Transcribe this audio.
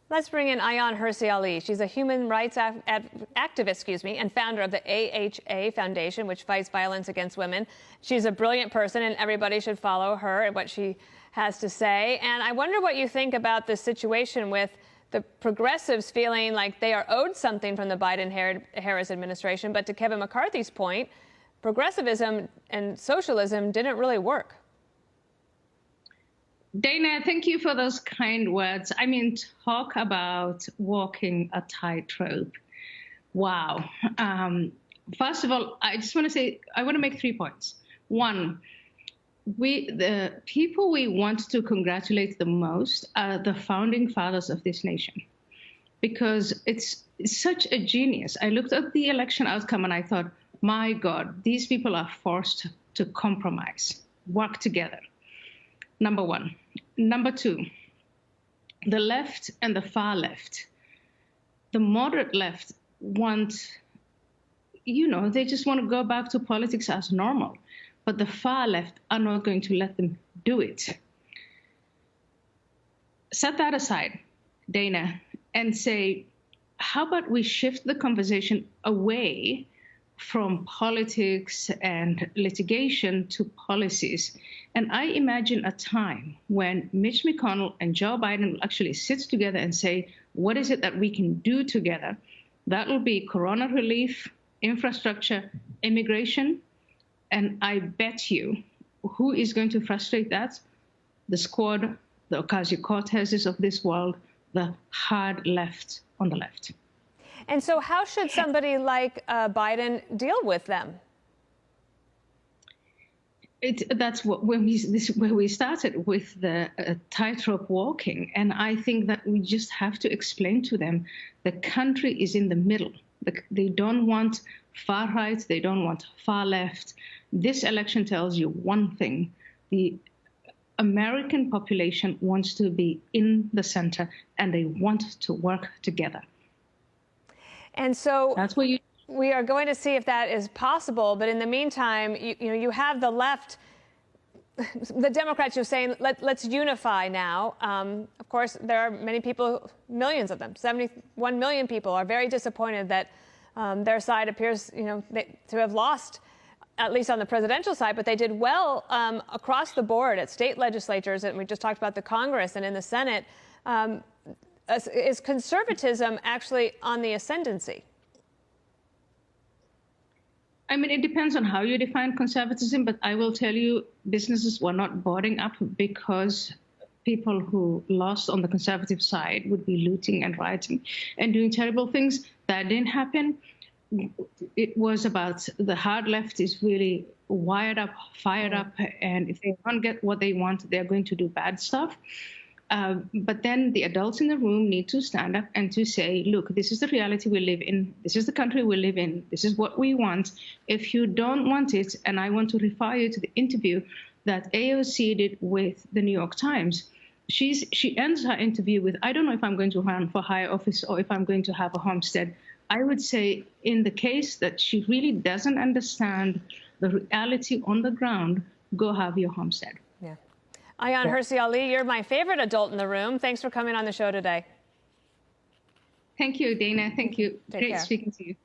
Let's bring in Ayaan Hirsi Ali. She's a human rights activist, and founder of the AHA Foundation, which fights violence against women. She's a brilliant person, and everybody should follow her and what she has to say. And I wonder what you think about this situation with the progressives feeling like they are owed something from the Biden-Harris administration. But to Kevin McCarthy's point, progressivism and socialism didn't really work. Dana, thank you for those kind words. I mean, talk about walking a tightrope. Wow. First of all, I just want to say, I want to make 3 points. One, the people we want to congratulate the most are the founding fathers of this nation, because it's such a genius. I looked at the election outcome and I thought, my God, these people are forced to compromise, work together. Number one. Number two, the left and the far left, the moderate left want, they just want to go back to politics as normal. But the far left are not going to let them do it. Set that aside, Dana, and say, how about we shift the conversation away from politics and litigation to policies? And I imagine a time when Mitch McConnell and Joe Biden will actually sit together and say, what is it that we can do together? That will be corona relief, infrastructure, immigration. And I bet you, who is going to frustrate that? The Squad, the Ocasio-Cortezes of this world, the hard left on the left. And so how should somebody like Biden deal with them? That's where we started with the tightrope walking. And I think that we just have to explain to them the country is in the middle. They don't want far right. They don't want far left. This election tells you one thing. The American population wants to be in the center, and they want to work together. And so that's what we are going to see if that is possible. But in the meantime, you have the left, the Democrats, you're saying, let's unify now. Of course, there are many people, millions of them, 71 million people are very disappointed that their side appears, to have lost, at least on the presidential side, but they did well across the board at state legislatures. And we just talked about the Congress and in the Senate. Is conservatism actually on the ascendancy? I mean, it depends on how you define conservatism, but I will tell you, businesses were not boarding up because people who lost on the conservative side would be looting and rioting and doing terrible things. That didn't happen. It was about the hard left is really wired up, fired up, and if they don't get what they want, they're going to do bad stuff. But then the adults in the room need to stand up and to say, look, this is the reality we live in. This is the country we live in. This is what we want. If you don't want it, and I want to refer you to the interview that AOC did with the New York Times. She ends her interview with, I don't know if I'm going to run for higher office or if I'm going to have a homestead. I would say in the case that she really doesn't understand the reality on the ground, go have your homestead. Yeah. Ayaan Hirsi Ali, you're my favorite adult in the room. Thanks for coming on the show today. Thank you, Dana. Thank you. Take Great care. speaking to you.